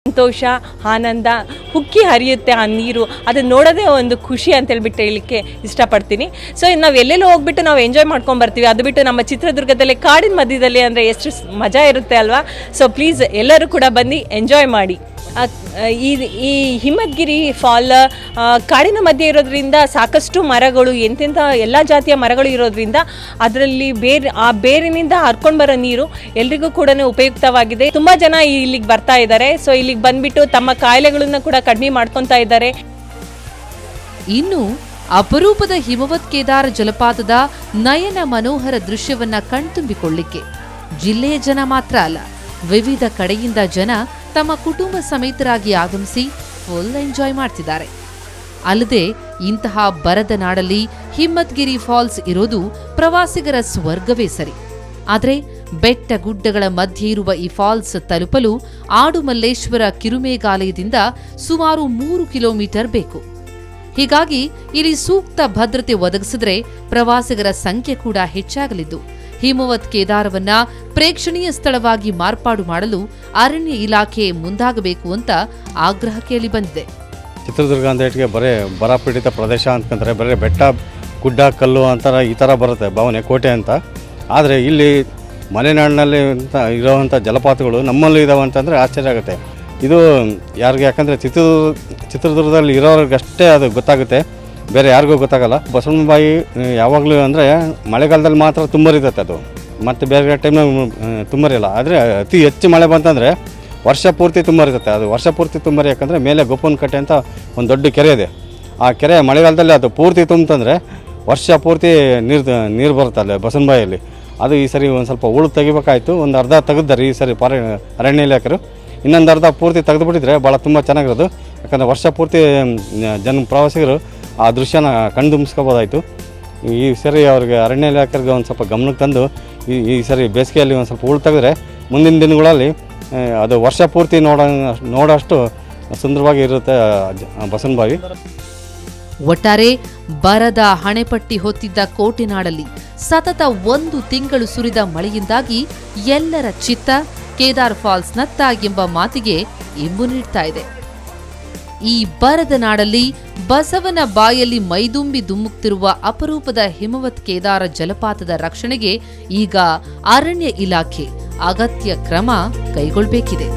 ಸಂತೋಷ, ಆನಂದ ಹುಕ್ಕಿ ಹರಿಯುತ್ತೆ ಆ ನೀರು. ಅದನ್ನ ನೋಡೋದೇ ಒಂದು ಖುಷಿ ಅಂತ ಹೇಳ್ಬಿಟ್ಟು ಹೇಳಲಿಕ್ಕೆ ಇಷ್ಟಪಡ್ತೀನಿ. ಸೊ ನಾವು ಎಲ್ಲೆಲ್ಲೋ ಹೋಗ್ಬಿಟ್ಟು ನಾವು ಎಂಜಾಯ್ ಮಾಡ್ಕೊಂಡು ಬರ್ತೀವಿ, ಅದು ಬಿಟ್ಟು ನಮ್ಮ ಚಿತ್ರದುರ್ಗದಲ್ಲಿ ಕಾಡಿನ ಮಧ್ಯದಲ್ಲಿ ಅಂದರೆ ಎಷ್ಟು ಮಜಾ ಇರುತ್ತೆ ಅಲ್ವಾ. ಸೊ ಪ್ಲೀಸ್ ಎಲ್ಲರೂ ಕೂಡ ಬನ್ನಿ, ಎಂಜಾಯ್ ಮಾಡಿ. ಈ ಹಿಮದ್ಗಿರಿ ಫಾಲ್ ಕಾಡಿನ ಮಧ್ಯೆ ಇರೋದ್ರಿಂದ ಸಾಕಷ್ಟು ಮರಗಳು, ಎಂತೆಂಥ ಎಲ್ಲ ಜಾತಿಯ ಮರಗಳು ಇರೋದ್ರಿಂದ ಅದರಲ್ಲಿ ಆ ಬೇರಿನಿಂದ ಹರ್ಕೊಂಡು ಬರೋ ನೀರು ಎಲ್ರಿಗೂ ಕೂಡ ಉಪಯುಕ್ತವಾಗಿದೆ. ತುಂಬ ಜನ ಇಲ್ಲಿಗೆ ಬರ್ತಾ ಇದ್ದಾರೆ. ಸೊ ಇಲ್ಲಿಗೆ ಬಂದ್ಬಿಟ್ಟು ತಮ್ಮ ಕಾಯಿಲೆಗಳನ್ನ ಕೂಡ ಕಡಿಮೆ ಮಾಡ್ಕೊತಾ ಇದ್ದಾರೆ. ಇನ್ನು ಅಪರೂಪದ ಹಿಮವತ್ ಕೇದಾರ ಜಲಪಾತದ ನಯನ ಮನೋಹರ ದೃಶ್ಯವನ್ನ ಕಣ್ತುಂಬಿಕೊಳ್ಳಿಕ್ಕೆ ಜಿಲ್ಲೆಯ ಜನ ಮಾತ್ರ ಅಲ್ಲ, ವಿವಿಧ ಕಡೆಯಿಂದ ಜನ ತಮ್ಮ ಕುಟುಂಬ ಸಮೇತರಾಗಿ ಆಗಮಿಸಿ ಫುಲ್ ಎಂಜಾಯ್ ಮಾಡ್ತಿದ್ದಾರೆ. ಅಲ್ಲದೆ ಇಂತಹ ಬರದ ನಾಡಲ್ಲಿ ಹಿಮ್ಮತ್ಗಿರಿ ಫಾಲ್ಸ್ ಇರೋದು ಪ್ರವಾಸಿಗರ ಸ್ವರ್ಗವೇ ಸರಿ. ಆದರೆ ಬೆಟ್ಟ ಗುಡ್ಡಗಳ ಮಧ್ಯೆ ಇರುವ ಈ ಫಾಲ್ಸ್ ತಲುಪಲು ಆಡುಮಲ್ಲೇಶ್ವರ ಕಿರುಮೇಘಾಲಯದಿಂದ ಸುಮಾರು 3 ಕಿಲೋಮೀಟರ್ ಬೇಕು. ಹೀಗಾಗಿ ಇಲ್ಲಿ ಸೂಕ್ತ ಭದ್ರತೆ ಒದಗಿಸಿದ್ರೆ ಪ್ರವಾಸಿಗರ ಸಂಖ್ಯೆ ಕೂಡ ಹೆಚ್ಚಾಗಲಿದ್ದು ಹಿಮವತ್ ಕೇದಾರವನ್ನ ಪ್ರೇಕ್ಷಣೀಯ ಸ್ಥಳವಾಗಿ ಮಾರ್ಪಾಡು ಮಾಡಲು ಅರಣ್ಯ ಇಲಾಖೆ ಮುಂದಾಗಬೇಕು ಅಂತ ಆಗ್ರಹ ಕೇಳಿ ಬಂದಿದೆ. ಚಿತ್ರದುರ್ಗ ಅಂತ ಹೇಳಿ ಬರೀ ಬರಪೀಡಿತ ಪ್ರದೇಶ ಅಂತಂದರೆ ಬರೀ ಬೆಟ್ಟ ಗುಡ್ಡ ಕಲ್ಲು ಅಂತರ ಈ ಥರ ಬರುತ್ತೆ ಭಾವನೆ, ಕೋಟೆ ಅಂತ. ಆದರೆ ಇಲ್ಲಿ ಮಲೆನಾಡಿನಲ್ಲಿ ಇರೋವಂಥ ಜಲಪಾತಗಳು ನಮ್ಮಲ್ಲೂ ಇದಾವೆ ಅಂತಂದರೆ ಆಶ್ಚರ್ಯ ಆಗುತ್ತೆ. ಇದು ಯಾರಿಗೆ, ಯಾಕಂದರೆ ಚಿತ್ರದುರ್ಗದಲ್ಲಿ ಇರೋರಿಗಷ್ಟೇ ಅದು ಗೊತ್ತಾಗುತ್ತೆ, ಬೇರೆ ಯಾರಿಗೂ ಗೊತ್ತಾಗಲ್ಲ. ಬಸವನಬಾಯಿ ಯಾವಾಗಲೂ ಅಂದರೆ ಮಳೆಗಾಲದಲ್ಲಿ ಮಾತ್ರ ತುಂಬರಿರುತ್ತೆ ಅದು, ಮತ್ತು ಬೇರೆ ಟೈಮ್ನಾಗ ತುಂಬರಿಲ್ಲ. ಆದರೆ ಅತಿ ಹೆಚ್ಚು ಮಳೆ ಬಂತಂದರೆ ವರ್ಷ ಪೂರ್ತಿ ತುಂಬರಿರುತ್ತೆ. ಅದು ವರ್ಷ ಪೂರ್ತಿ ತುಂಬರಿ, ಯಾಕಂದರೆ ಮೇಲೆ ಗೋಪನ ಕಟ್ಟೆ ಅಂತ ಒಂದು ದೊಡ್ಡ ಕೆರೆ ಇದೆ. ಆ ಕೆರೆ ಮಳೆಗಾಲದಲ್ಲಿ ಅದು ಪೂರ್ತಿ ತುಂಬಂತಂದರೆ ವರ್ಷ ಪೂರ್ತಿ ನೀರು ಬರುತ್ತೆ ಅಲ್ಲಿ ಬಸವನಬಾಯಿಯಲ್ಲಿ. ಅದು ಈ ಸರಿ ಒಂದು ಸ್ವಲ್ಪ ಉಳು ತೆಗಿಬೇಕಾಯ್ತು, ಒಂದು ಅರ್ಧ ತೆಗೆದಾರೆ ಈ ಸರಿ ಅರಣ್ಯ ಇಲಾಖೆರು. ಇನ್ನೊಂದು ಅರ್ಧ ಪೂರ್ತಿ ತೆಗೆದುಬಿಟ್ಟಿದ್ರೆ ಭಾಳ ತುಂಬ ಚೆನ್ನಾಗಿರೋದು. ಯಾಕಂದರೆ ವರ್ಷ ಪೂರ್ತಿ ಪ್ರವಾಸಿಗರು ಆ ದೃಶ್ಯನ ಕಣ್ತುಂಬಿಸ್ಕೋಬೋದಾಯಿತು. ಈ ಸರಿ ಅವ್ರಿಗೆ ಅರಣ್ಯ ಇಲಾಖೆಗೆ ಒಂದು ಸ್ವಲ್ಪ ಗಮನಕ್ಕೆ ತಂದು ಈ ಸರಿ ಬೇಸಿಗೆಯಲ್ಲಿ ಒಂದು ಸ್ವಲ್ಪ ಉಳು ತೆಗೆದ್ರೆ ಮುಂದಿನ ದಿನಗಳಲ್ಲಿ ಅದು ವರ್ಷ ಪೂರ್ತಿ ನೋಡೋಷ್ಟು ಸುಂದರವಾಗಿ ಇರುತ್ತೆ ಬಸವನಬಾಯಿ. ಒಟ್ಟಾರೆ ಬರದ ಹಣೆಪಟ್ಟಿ ಹೊತ್ತಿದ್ದ ಕೋಟೆನಾಡಲ್ಲಿ ಸತತ 1 ತಿಂಗಳು ಸುರಿದ ಮಳೆಯಿಂದಾಗಿ ಎಲ್ಲರ ಚಿತ್ತ ಕೇದಾರ್ ಫಾಲ್ಸ್ನತ್ತ ಎಂಬ ಮಾತಿಗೆ ಇಂಬು ನೀಡ್ತಾ ಇದೆ. ಈ ಬರದ ನಾಡಲ್ಲಿ ಬಸವನ ಬಾಯಲ್ಲಿ ಮೈದುಂಬಿ ಧುಮ್ಮುಕ್ತಿರುವ ಅಪರೂಪದ ಹಿಮವತ್ ಕೇದಾರ ಜಲಪಾತದ ರಕ್ಷಣೆಗೆ ಈಗ ಅರಣ್ಯ ಇಲಾಖೆ ಅಗತ್ಯ ಕ್ರಮ ಕೈಗೊಳ್ಳಬೇಕಿದೆ.